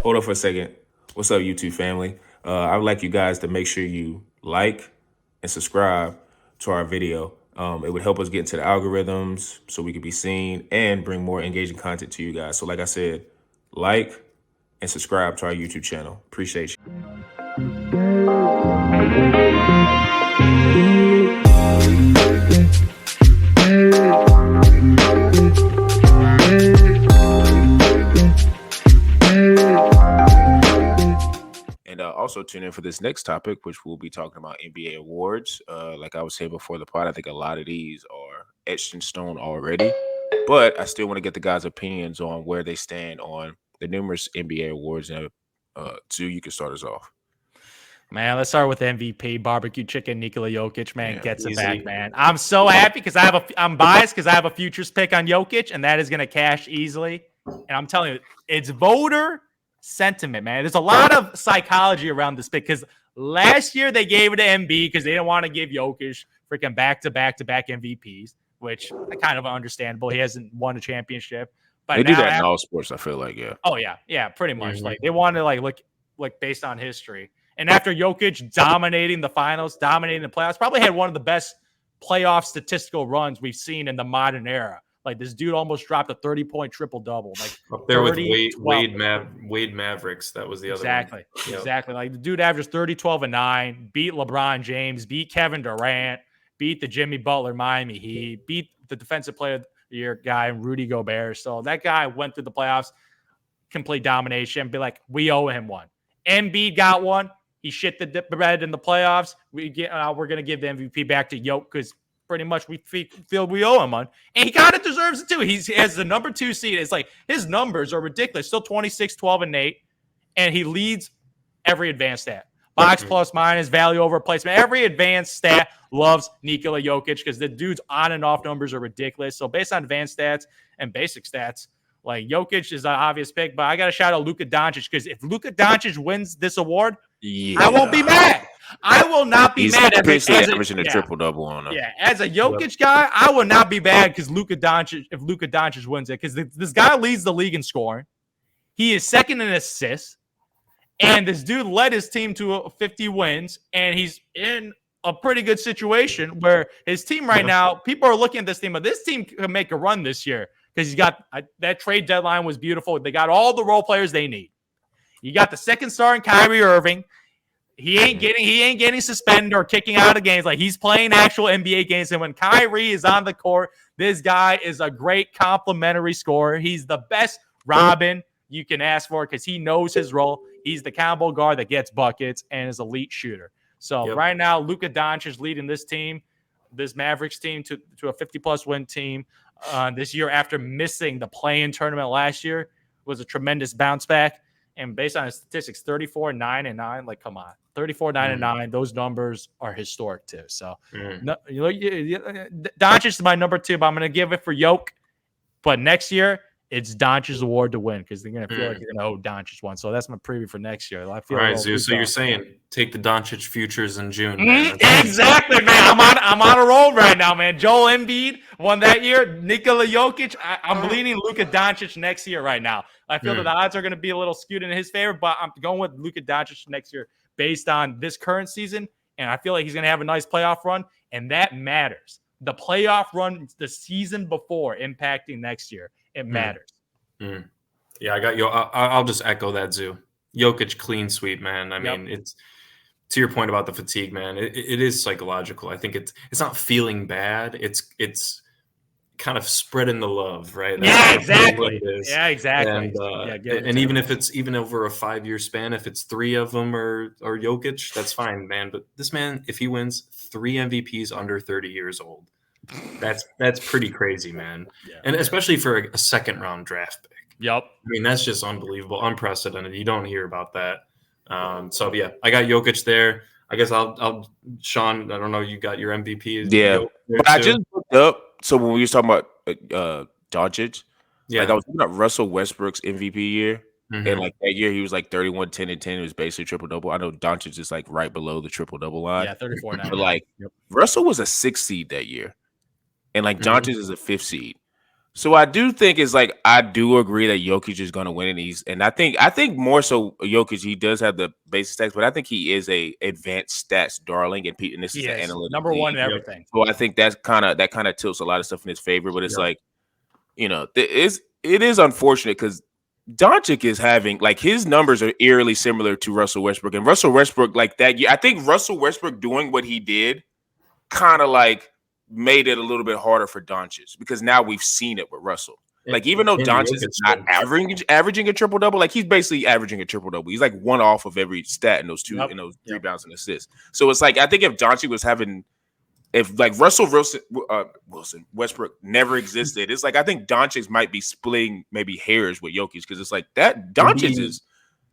Hold on for a second. What's up, YouTube family? I would like you guys to make sure you like and subscribe to our video. It would help us get into the algorithms so we could be seen and bring more engaging content to you guys. So, like I said, like and subscribe to our YouTube channel. Appreciate you. And also tune in for this next topic, which we'll be talking about NBA awards. Like I was saying before the pod, I think a lot of these are etched in stone already, but I still want to get the guys' opinions on where they stand on the numerous NBA awards. And Zhu, you can start us off. Man, let's start with MVP barbecue chicken. Nikola Jokic, man, Yeah, gets it easy. back, man. I'm so happy because I'm biased because I have a futures pick on Jokic, and that is going to cash easily. And I'm telling you, it's voter sentiment, man. There's a lot of psychology around this pick because last year they gave it to MB because they didn't want to give Jokic freaking back-to-back MVPs, which I kind of understandable. He hasn't won a championship, but they do that in all sports. I feel like, yeah. Oh yeah, pretty much. Like they want to look based on history. And after Jokic dominating the finals, dominating the playoffs, probably had one of the best playoff statistical runs we've seen in the modern era. Like this dude almost dropped a 30-point triple-double. Like Up there with 30, Wade Mavericks. That was the other exactly, one. exactly. Like the dude averaged 30, 12, and 9, beat LeBron James, beat Kevin Durant, beat the Jimmy Butler Miami Heat, beat the defensive player of the year guy, Rudy Gobert. So that guy went through the playoffs, complete domination, be like, we owe him one. Embiid got one. He shit the bread in the playoffs. We're going to give the MVP back to Jokic because pretty much we feel we owe him one. And he kind of deserves it too. He has the number 2 seed. It's like his numbers are ridiculous. Still 26, 12, and 8. And he leads every advanced stat. Box plus minus, value over replacement. Every advanced stat loves Nikola Jokic because the dude's on and off numbers are ridiculous. So based on advanced stats and basic stats, like Jokic is an obvious pick, but I got to shout out Luka Doncic because if Luka Doncic wins this award, I won't be mad. I will not be mad. He's basically averaging a triple-double on him. Yeah, as a Jokic guy, I will not be bad because Luka Doncic wins it because this guy leads the league in scoring. He is second in assists, and this dude led his team to 50 wins, and he's in a pretty good situation where his team right now, people are looking at this team, but this team can make a run this year because he's got that trade deadline was beautiful. They got all the role players they need. You got the second star in Kyrie Irving. He ain't getting suspended or kicking out of games. Like he's playing actual NBA games. And when Kyrie is on the court, this guy is a great complimentary scorer. He's the best Robin you can ask for because he knows his role. He's the combo guard that gets buckets and is an elite shooter. So right now, Luka Doncic is leading this team, this Mavericks team, to a 50-plus win team this year after missing the play-in tournament last year. It was a tremendous bounce back. And based on his statistics, 34, 9, and 9. Like, come on. 34, 9, and 9. Those numbers are historic, too. So, Doncic is my number 2, but I'm going to give it for Yoke. But next year, it's Doncic's award to win because they're going to feel like you're going to owe Doncic one. So, that's my preview for next year. I feel all right, Zeus. So, you're saying take the Doncic futures in June. Exactly, man. I'm on a roll right now, man. Joel Embiid won that year. Nikola Jokic. I'm bleeding Luka Doncic next year right now. I feel that the odds are going to be a little skewed in his favor, but I'm going with Luka Doncic next year based on this current season, and I feel like he's going to have a nice playoff run, and that matters. The playoff run the season before impacting next year, it matters. Yeah, I got you. I'll just echo that, Zoo. Jokic clean sweep, man. I mean, it's to your point about the fatigue, man. It is psychological. I think it's not feeling bad. It's kind of spreading the love, right? That's exactly. Yeah, exactly. And even if it's over a 5-year span, if it's 3 of them or Jokic, that's fine, man. But this man, if he wins 3 MVPs under 30 years old, that's pretty crazy, man. Yeah. And especially for a second round draft pick. Yep. I mean, that's just unbelievable, unprecedented. You don't hear about that. So yeah, I got Jokic there. I guess I'll Sean. I don't know. You got your MVP. Yeah, but I just looked up. So when we were talking about Doncic, like I was looking at Russell Westbrook's MVP year, and like that year he was like 31, 10, and 10. It was basically triple-double. I know Doncic is like right below the triple-double line. Yeah, 34 now. But like Russell was a 6th seed that year, and like Doncic is a 5th seed. So I do think it's like I do agree that Jokic is going to win it. And I think more so Jokic, he does have the basic stats, but I think he is a advanced stats darling, and this is He an is analytic number one league. in everything. So I think that kind of tilts a lot of stuff in his favor. But it's Yep. like, it is unfortunate because Doncic is having like his numbers are eerily similar to Russell Westbrook, and Russell Westbrook like that. I think Russell Westbrook doing what he did kind of like made it a little bit harder for Doncic because now we've seen it with Russell. Like even though And Doncic Jokic is not did. averaging a triple double, like he's basically averaging a triple double. He's like one off of every stat in those Yep. rebounds and assists. So it's like I think if Doncic was having if like Russell Westbrook never existed, it's like I think Doncic might be splitting maybe hairs with Jokic because it's like that Doncic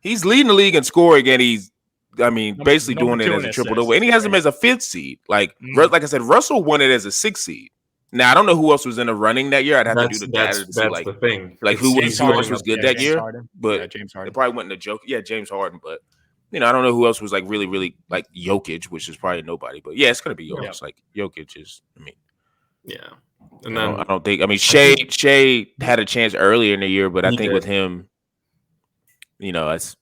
he's leading the league in scoring and he's basically Number doing it two as in a triple double, and assists, he has him right. as a fifth seed. Like Mm. like I said, Russell won it as a sixth seed. Now I don't know who else was in the running that year. I'd have to do the data to see That's like the thing. like It's who James else Harden was up good there. that year. Harden. But Yeah, James they Harden. probably went in the joke. Yeah, James Harden, but I don't know who else was like really, really like Jokic, which is probably nobody. But yeah, it's gonna be Jokic. Yep. Like Jokic is. Yeah. I And then don't think. Shea had a chance earlier in the year, but I He think did. with him, it's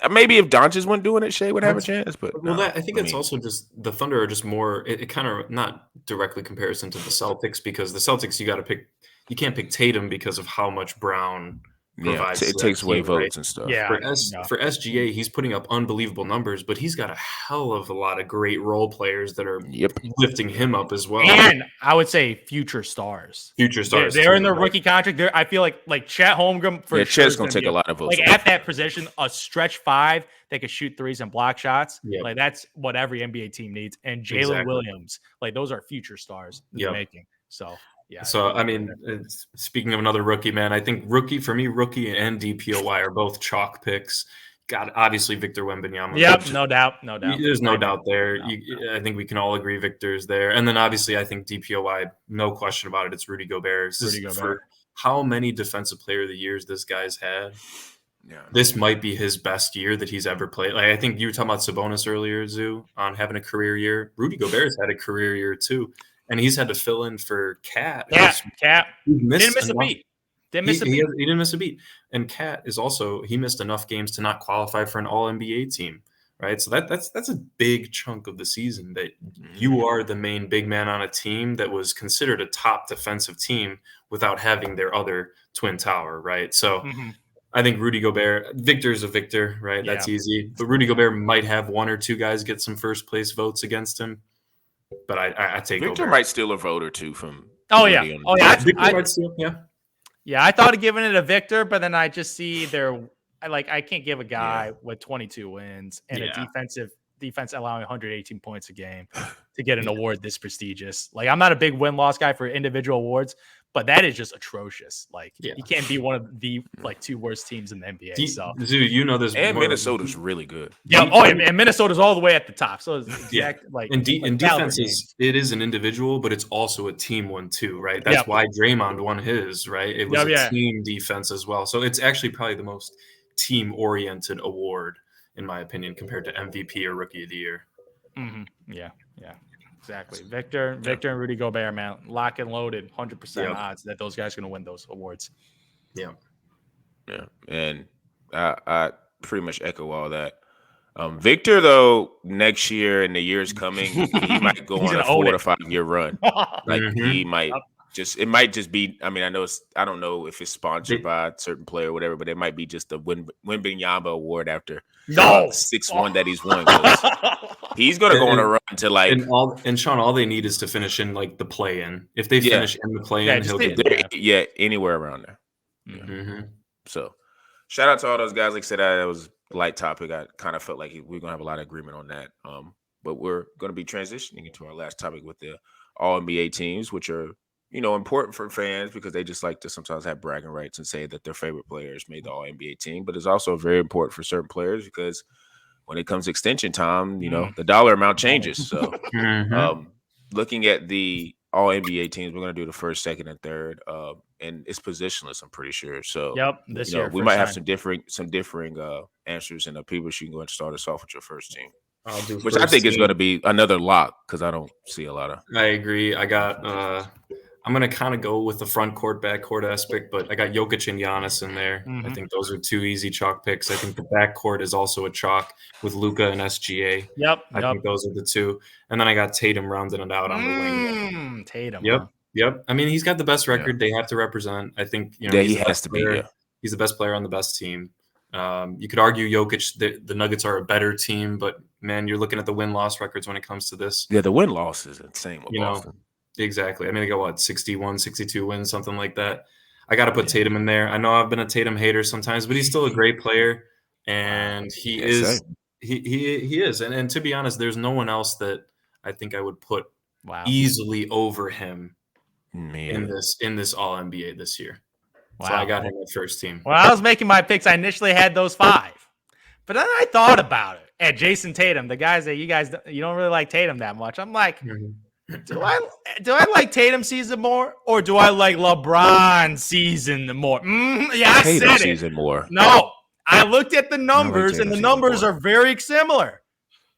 maybe if Doncic wasn't doing it, Shea would have a chance. But Well, no, I think it's also just the Thunder are just more. It kind of not directly comparison to the Celtics because the Celtics you can't pick Tatum because of how much Brown provides. it to takes that away team, right? votes and stuff. Yeah. For SGA, he's putting up unbelievable numbers, but he's got a hell of a lot of great role players that are Yep. lifting him up as well. And I would say future stars. Future stars, They're too, in their right? rookie contract. I feel like Chet Holmgren for sure Chet's is gonna be take a lot of votes. Like at that position, a stretch five that can shoot threes and block shots. Yep. Like that's what every NBA team needs. And Jalen Exactly. Williams, like those are future stars in the Yep. making. So yeah. So I mean, speaking of another rookie, man, I think rookie and DPOY are both chalk picks. Got obviously Victor Wembanyama. Yep, no doubt. There's no doubt there. I think we can all agree Victor's there, and then obviously I think DPOY, no question about it. It's Rudy Gobert. For how many Defensive Player of the Years this guy's had. Yeah, this might be his best year that he's ever played. Like I think you were talking about Sabonis earlier, Zoo, on having a career year. Rudy Gobert's had a career year too. And he's had to fill in for Cat. Cat. Didn't miss a beat. He didn't miss a beat. And Cat is also, he missed enough games to not qualify for an All-NBA team, right? So that's a big chunk of the season that you are the main big man on a team that was considered a top defensive team without having their other twin tower, right? So I think Rudy Gobert, Victor's a Victor, right? That's easy. But Rudy Gobert might have one or two guys get some first place votes against him. But I take Victor Gobert. might steal a vote or two from. Victor might steal, I thought of giving it a Victor, but then I just see I can't give a guy with 22 wins and a defense allowing 118 points a game to get an award this prestigious. Like I'm not a big win-loss guy for individual awards, but that is just atrocious. Like you can't be one of the two worst teams in the NBA. Zoo, you know this. And Minnesota's really good. Yeah. And Minnesota's all the way at the top. So it's in defense, it is an individual, but it's also a team one too, right? That's why Draymond won his, right? It was a team defense as well. So it's actually probably the most team-oriented award, in my opinion, compared to MVP or Rookie of the Year. Mm-hmm. Yeah. Exactly. Victor and Rudy Gobert, man, lock and loaded, 100% odds that those guys are going to win those awards. Yeah. And I pretty much echo all that. Victor, though, next year and the years coming, he might go on a 4 to 5 year run. Like he might it might just be. I mean, I don't know if it's sponsored by a certain player or whatever, but it might be just the Wembanyama award after 6-1 that he's won. He's gonna go on a run to like and Sean, all they need is to finish in like the play-in. If they finish in the play-in, he'll get anywhere around there. So, shout out to all those guys. Like I said, that was a light topic. I kind of felt like we're gonna have a lot of agreement on that. But we're gonna be transitioning into our last topic with the All NBA teams, which are important for fans because they just like to sometimes have bragging rights and say that their favorite players made the All NBA team. But it's also very important for certain players because when it comes to extension time, the dollar amount changes. So looking at the All NBA teams, we're going to do the first, second, and third. And it's positionless, I'm pretty sure. So this year we might have some differing answers. And P-Bush, you can go and start us off with your first team. Which I think is going to be another lock because I don't see a lot of. I agree. I got I'm gonna kind of go with the front court, back court aspect, but I got Jokic and Giannis in there. I think those are two easy chalk picks. I think the back court is also a chalk with Luka and SGA. Yep. I think those are the two, and then I got Tatum rounding it out on the wing. Tatum. Yep, Huh? Yep. I mean, he's got the best record. They have to represent. I think Yeah, he's he the has best to be. player. Yeah. He's the best player on the best team. You could argue Jokic, the Nuggets are a better team, but man, you're looking at the win-loss records when it comes to this. Yeah, the win-loss is insane with You Boston. know, exactly. I mean, they got what, 61, 62 wins, something like that. I got to put Tatum in there. I know I've been a Tatum hater sometimes, but he's still a great player, and he is. Same. He is, and to be honest, there's no one else that I think I would put easily over him in this All NBA this year. Wow. So I got him at first team. When I was making my picks, I initially had those 5. But then I thought about it. And Jason Tatum, the guys that you don't really like Tatum that much. I'm like, do I like Tatum season more, or do I like LeBron season more? Yeah, I Tatum said season more. No, I looked at the numbers, and the numbers are very similar.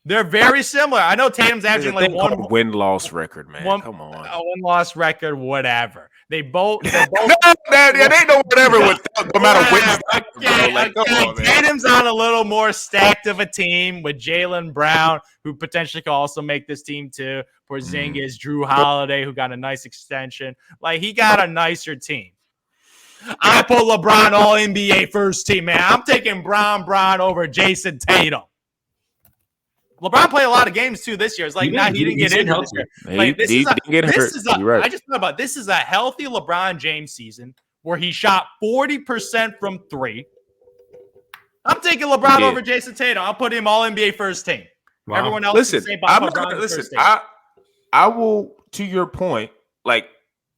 They're very similar. I know Tatum's averaging like one win-loss record, man. Come on, a win-loss record, whatever. They both. They ain't no whatever no matter wins. Okay. Tatum's on a little more stacked of a team with Jaylen Brown, who potentially could also make this team too. Porzingis, Drew Holiday, who got a nice extension. Like, he got a nicer team. I put LeBron All NBA first team, man. I'm taking Bron over Jason Tatum. LeBron played a lot of games too this year. It's like, he didn't get injured this year. Like, he didn't get hurt. I just thought about this is a healthy LeBron James season where he shot 40% from 3. I'm taking LeBron over Jason Tatum. I'll put him All NBA first team. Wow. Everyone else, I will. To your point, like,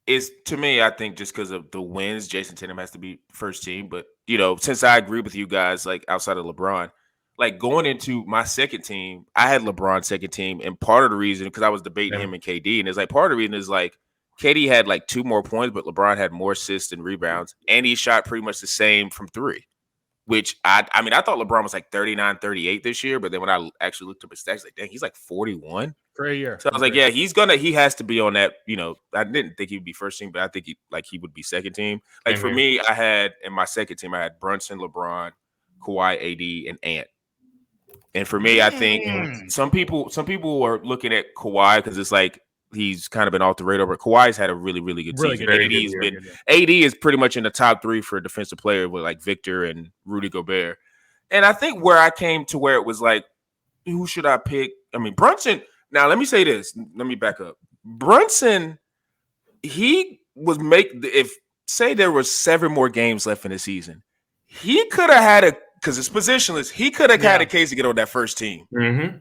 it's to me, I think just because of the wins, Jason Tatum has to be first team. But since I agree with you guys, like outside of LeBron. Like going into my second team, I had LeBron second team, and part of the reason because I was debating him and KD, and it's like part of the reason is like KD had like 2 more points, but LeBron had more assists and rebounds, and he shot pretty much the same from 3. Which I thought LeBron was like 39, 38 this year, but then when I actually looked up his stats, like dang, he's like 41 for a year. So I was like, yeah, he has to be on that. I didn't think he'd be first team, but I think he would be second team. Like for me, I had in my second team, I had Brunson, LeBron, Kawhi, AD, and Ant. And for me, I think some people are looking at Kawhi because it's like he's kind of been off the radar, but Kawhi's had a really, really good season. AD is pretty much in the top 3 for defensive player with like Victor and Rudy Gobert. And I think where I came to where it was like, who should I pick? I mean, Brunson. Now, let me say this. Let me back up. Brunson, he was say there were 7 more games left in the season, he could have had because it's positionless, he could have had a case to get on that first team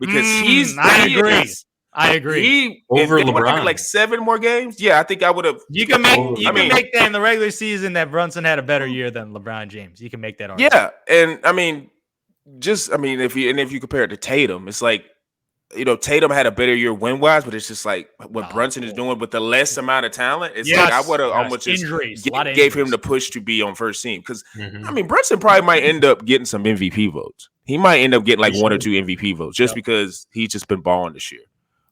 because I agree. He over LeBron, like 7 more games. Yeah, I think I would have. You can make that in the regular season that Brunson had a better year than LeBron James. You can make that argument. Yeah, and if you compare it to Tatum, it's like Tatum had a better year win-wise, but it's just like what Brunson is doing with the less amount of talent. It's like I would have almost injuries, gave him the push to be on first team because Brunson probably might end up getting some MVP votes. He might end up getting like 1 or 2 MVP votes just because he's just been balling this year.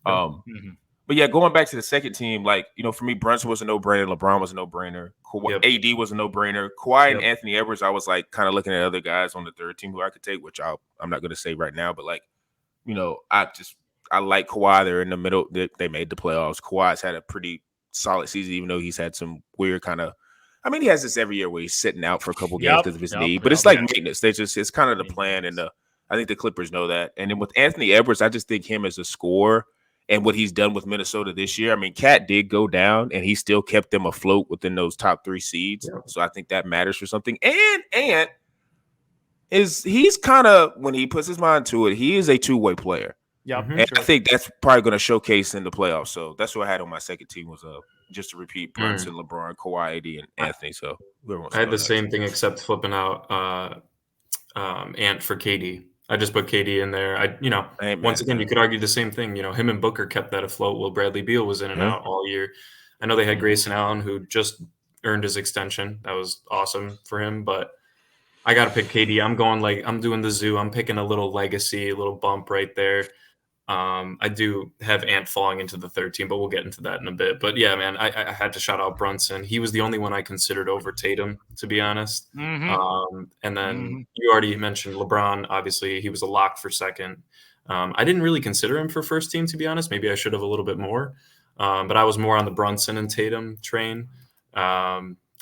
But yeah, going back to the second team, like for me, Brunson was a no-brainer, LeBron was a no-brainer, AD was a no-brainer, Kawhi and Anthony Edwards. I was like kind of looking at other guys on the third team who I could take, which I'm not going to say right now, but like. I like Kawhi. They're in the middle. They made the playoffs. Kawhi's had a pretty solid season, even though he's had some weird kind of. I mean, he has this every year where he's sitting out for a couple games because of his knee, but it's like maintenance. It's kind of the plan, and I think the Clippers know that. And then with Anthony Edwards, I just think him as a scorer and what he's done with Minnesota this year. I mean, Cat did go down, and he still kept them afloat within those top 3 seeds. Yeah. So I think that matters for something. And he's kind of, when he puts his mind to it, he is a 2-way player. Yeah, and I think that's probably going to showcase in the playoffs. So that's what I had on my second team was just to repeat Brunson, LeBron, Kawhi, AD, and Anthony. So I had the same thing except flipping out Ant for KD. I just put KD in there. Once again, you could argue the same thing. Him and Booker kept that afloat while Bradley Beal was in and out all year. I know they had Grayson Allen, who just earned his extension. That was awesome for him, but I got to pick KD. I'm doing the zoo. I'm picking a little legacy, a little bump right there. I do have Ant falling into the third team, but we'll get into that in a bit. But yeah, man, I had to shout out Brunson. He was the only one I considered over Tatum, to be honest. And then you already mentioned LeBron. Obviously, he was a lock for second. I didn't really consider him for first team, to be honest. Maybe I should have a little bit more. But I was more on the Brunson and Tatum train.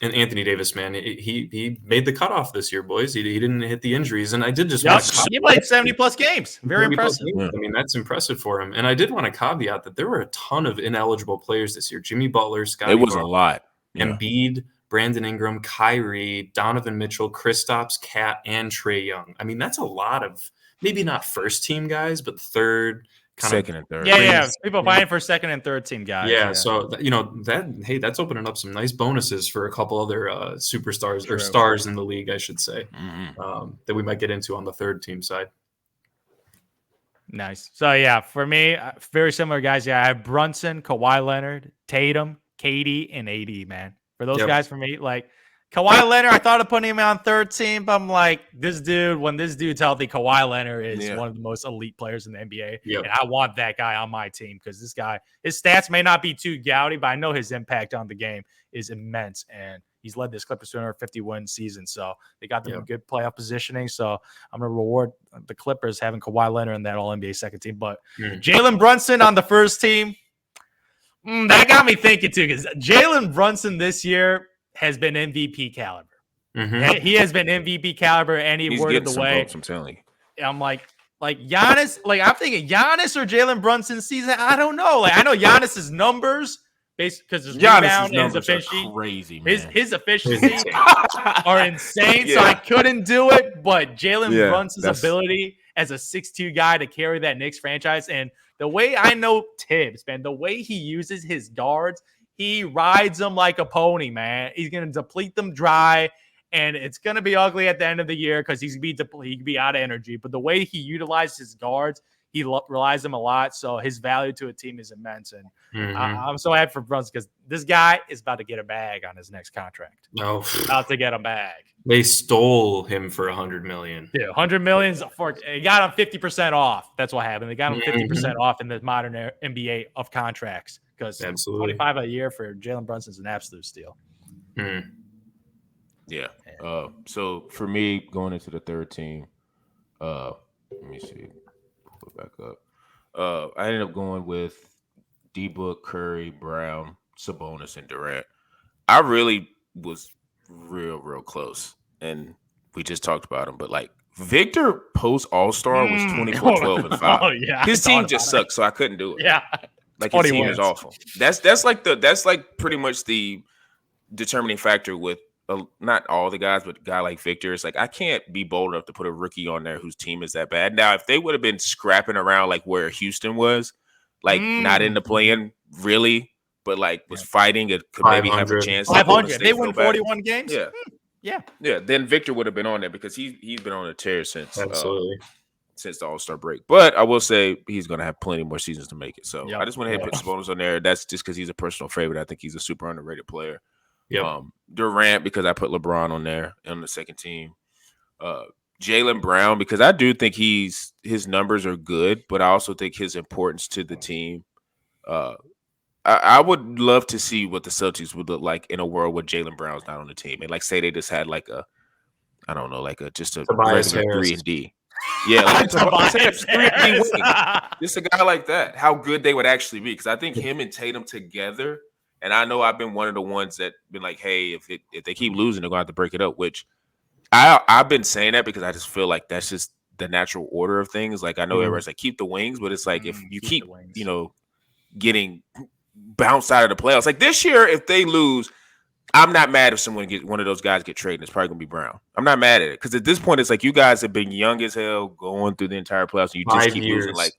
And Anthony Davis, man, he made the cutoff this year, boys. He didn't hit the injuries, and I did just he played 70+ games. Very impressive. I mean, that's impressive for him. And I did want to caveat that there were a ton of ineligible players this year. Jimmy Butler, Scottie It was Barnes, a lot. Embiid, Brandon Ingram, Kyrie, Donovan Mitchell, Kristaps, Cat, and Trae Young. I mean, that's a lot of maybe not first team guys, but third. Second and third. Yeah. People vying for second and third team guys. Yeah. So, that's opening up some nice bonuses for a couple other superstars or stars in the league, I should say, that we might get into on the third team side. Nice. So, yeah, for me, very similar guys. Yeah, I have Brunson, Kawhi Leonard, Tatum, KD, and AD, man. For those guys, for me, like, Kawhi Leonard, I thought of putting him on third team, but I'm like, when this dude's healthy, Kawhi Leonard is one of the most elite players in the NBA. And I want that guy on my team because this guy, his stats may not be too gaudy, but I know his impact on the game is immense. And he's led this Clippers to another 50-win season. So they got them in good playoff positioning. So I'm going to reward the Clippers having Kawhi Leonard in that All-NBA second team. But Jalen Brunson on the first team, that got me thinking too because Jalen Brunson this year has been MVP caliber. He has been MVP caliber any word of the way. Votes, I'm telling you. I'm like Giannis. Like I'm thinking Giannis or Jalen Brunson's season. I don't know. Like I know Giannis's numbers, because his rebound and his efficiency, crazy. Man. His efficiency are insane. So I couldn't do it. But Jalen Brunson's ability as a 6'2" guy to carry that Knicks franchise, and the way I know Tibbs, man, the way he uses his guards. He rides them like a pony, man. He's going to deplete them dry, and it's going to be ugly at the end of the year because he could be out of energy. But the way he utilizes his guards, he relies them a lot, so his value to a team is immense. And I'm so happy for Brunson because this guy is about to get a bag on his next contract. About to get a bag. They stole him for $100 million. Yeah, $100 million he got him 50% off. That's what happened. They got him 50% off in the modern NBA of contracts. Because $25 a year for Jalen Brunson is an absolute steal. Yeah. So for me, going into the third team, let me see. Put back up. I ended up going with D-Book, Curry, Brown, Sabonis, and Durant. I really was real close, and we just talked about him. But like Victor post All-Star was 24, 12, and 5. Oh yeah, his team just sucked, so I couldn't do it. Yeah. Like his team is awful. That's like pretty much the determining factor with not all the guys, but a guy like Victor. It's like I can't be bold enough to put a rookie on there whose team is that bad. Now, if they would have been scrapping around like where Houston was, like not in the play-in really, but like was fighting, it could maybe have a chance. 500. They won 41 games. Yeah. Then Victor would have been on there because he's been on a tear since since the All-Star break. But I will say he's going to have plenty more seasons to make it. So I just went ahead and put Sabonis on there. That's just because he's a personal favorite. I think he's a super underrated player. Durant because I put LeBron on there on the second team. Jaylen Brown because I do think his numbers are good, but I also think his importance to the team. I would love to see what the Celtics would look like in a world where Jaylen Brown's not on the team. And like say they just had like a, I don't know, like a just a Tobias regular Harris. 3-and-D. Yeah, like Tobias Harris. Just a guy like that. How good they would actually be. Because I think him and Tatum together, and I know I've been one of the ones that been like, hey, if they keep losing, they're going to have to break it up, which I've been saying that because I just feel like that's just the natural order of things. Like I know everyone's like, keep the wings, but it's like if you keep getting bounced out of the playoffs. Like this year, if they lose, I'm not mad if one of those guys get traded. It's probably gonna be Brown. I'm not mad at it because at this point, it's like you guys have been young as hell going through the entire playoffs. And you just keep losing. Like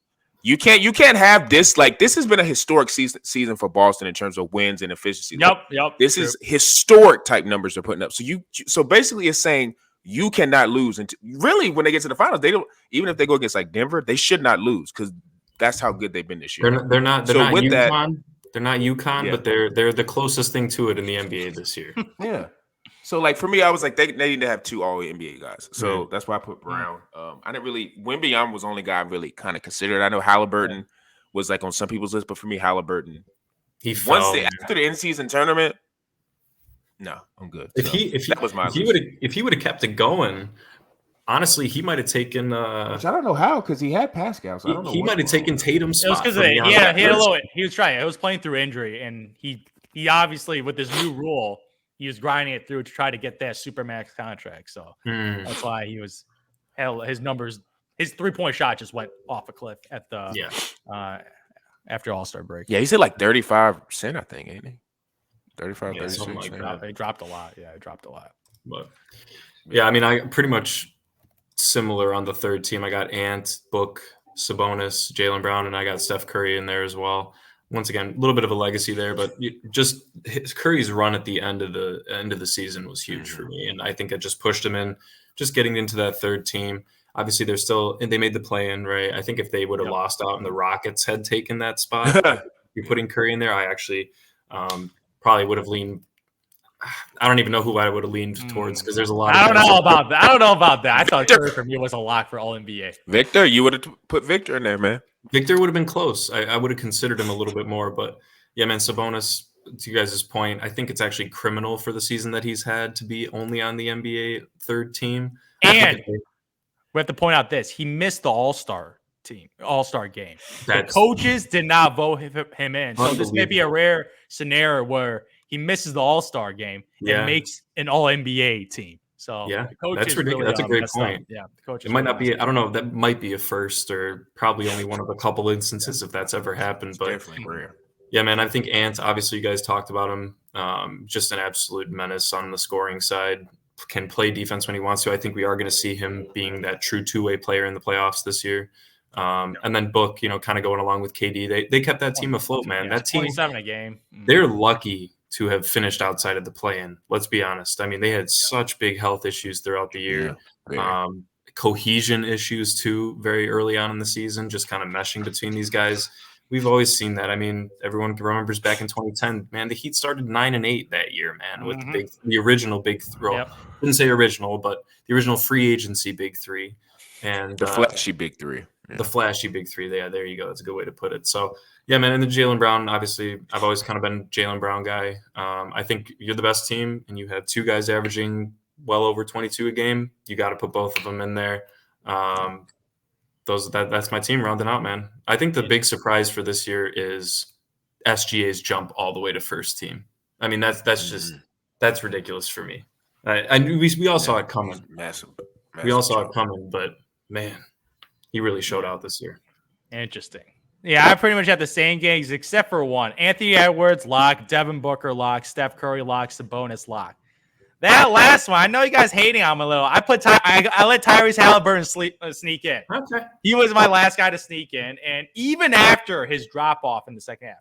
you can't have this. Like this has been a historic season for Boston in terms of wins and efficiency. Yep. This is historic type numbers they're putting up. So basically, it's saying you cannot lose. And really, when they get to the finals, they don't. Even if they go against like Denver, they should not lose because that's how good they've been this year. They're not UConn. They're not UConn, but they're the closest thing to it in the NBA this year. Yeah. So like for me, I was like they need to have 2 all NBA guys. So Mhm. that's why I put Brown. I didn't really Wembyam was the only guy I really kind of considered. I know Halliburton was like on some people's list, but for me, Halliburton He fell, man. after the in-season tournament, no, I'm good. If So he that was my list. if he would have kept it going, honestly, he might have taken Which I don't know how because he had Pascal. So I don't know. he might have taken Tatum's It was spot because from he Giannis. had a little. He was trying. It was playing through injury, and he obviously with this new rule, he was grinding it through to try to get that supermax contract. So that's why he was his numbers. His 3-point shot just went off a cliff at the after All-Star break. Yeah, he said like 35%, I think, ain't he? 35, Yeah, 36. something like that. It dropped a lot. Yeah, it dropped a lot. But yeah, I mean, I pretty much similar on the third team. I got Ant, Book, Sabonis, Jaylen Brown, and I got Steph Curry in there as well. Once again, a little bit of a legacy there, but just Curry's run at the end of the season was huge for me, and I think it just pushed him in, just getting into that third team. Obviously, they made the play-in, right? I think if they would have lost out and the Rockets had taken that spot, you're putting Curry in there. I actually probably would have leaned. I don't even know who I would have leaned towards because there's a lot. I don't know about that. I don't know about that. I thought Curry for me was a lock for All NBA. Victor, you would have put Victor in there, man. Victor would have been close. I would have considered him a little bit more, but yeah, man, Sabonis. To you guys' point, I think it's actually criminal for the season that he's had to be only on the NBA third team. And we have to point out this: he missed the All-Star game. The coaches did not vote him in, so this may be a rare scenario where he misses the All-Star game and makes an All-NBA team. So yeah, that's ridiculous. Really, that's a great point. Yeah, the coach. It might not be. I don't know. That might be a first, or probably only one of a couple instances if that's ever happened. But definitely rare. Yeah, man. I think Ant. Obviously, you guys talked about him. Just an absolute menace on the scoring side. Can play defense when he wants to. I think we are going to see him being that true two-way player in the playoffs this year. And then Book, kind of going along with KD. They kept that team afloat, man. That team, 27 a game. They're lucky to have finished outside of the play-in. Let's be honest. I mean, they had such big health issues throughout the year. Cohesion issues too, very early on in the season, just kind of meshing between these guys. We've always seen that. I mean, everyone remembers back in 2010, man, the Heat started 9-8 that year, man, with the original big three. Yep. Didn't say original, but the original free agency big three. And the flashy big three. Yeah. The flashy big three. Yeah, there you go. That's a good way to put it. So, yeah, man, and then Jaylen Brown, obviously, I've always kind of been a Jaylen Brown guy. I think you're the best team, and you have two guys averaging well over 22 a game. You got to put both of them in there. That's my team rounding out, man. I think the big surprise for this year is SGA's jump all the way to first team. I mean, that's ridiculous for me. We all saw it coming. Massive we all saw it coming, but man, he really showed out this year. Interesting. Yeah, I pretty much have the same games except for one. Anthony Edwards lock, Devin Booker lock, Steph Curry lock, Sabonis lock. That last one, I know you guys hating on him a little. I let Tyrese Halliburton sneak in. Okay. He was my last guy to sneak in, and even after his drop off in the second half,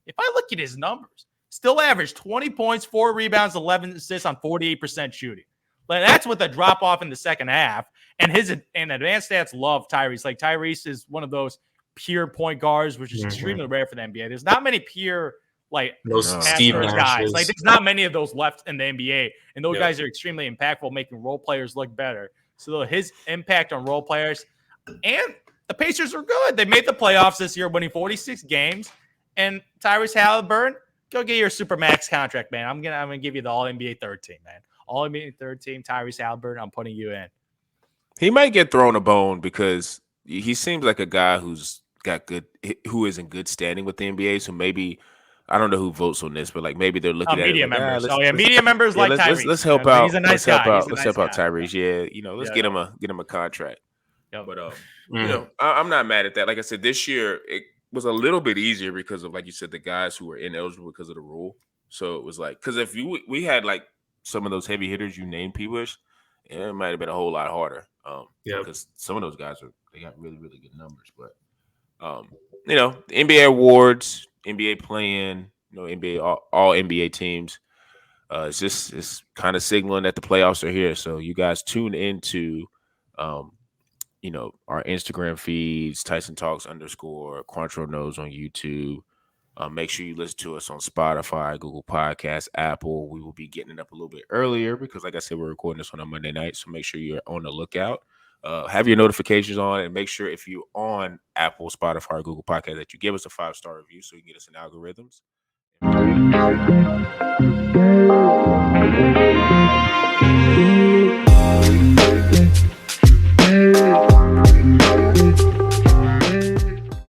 if I look at his numbers, still averaged 20 points, 4 rebounds, 11 assists on 48% shooting. But that's with a drop off in the second half. And advanced stats love Tyrese. Like Tyrese is one of those pure point guards, which is extremely rare for the NBA. There's not many pure those Steve guys. Like there's not many of those left in the NBA, and those guys are extremely impactful, making role players look better. So his impact on role players, and the Pacers are good. They made the playoffs this year, winning 46 games. And Tyrese Halliburton, go get your supermax contract, man. I'm gonna give you the All NBA third team, man. All NBA third team, Tyrese Halliburton. I'm putting you in. He might get thrown a bone because he seems like a guy who is in good standing with the NBA. So maybe. I don't know who votes on this, but maybe they're looking at media members. Media members like Tyrese. Let's help out. He's a nice guy. Let's help out Tyrese. Yeah, let's get him a contract. Yep. But I'm not mad at that. Like I said, this year it was a little bit easier because of, like you said, the guys who were ineligible because of the rule. So it was because if we had some of those heavy hitters you named, P-Bush, it might have been a whole lot harder. Because some of those guys they got really, really good numbers. But the NBA awards. NBA play-in, NBA all NBA teams. It's kind of signaling that the playoffs are here. So you guys tune into, our Instagram feeds, Tyson Talks _ Quantro Knows on YouTube. Make sure you listen to us on Spotify, Google Podcasts, Apple. We will be getting it up a little bit earlier because, like I said, we're recording this on a Monday night. So make sure you're on the lookout. Have your notifications on, and make sure if you're on Apple, Spotify, or Google Podcasts that you give us a 5-star review so you can get us in algorithms.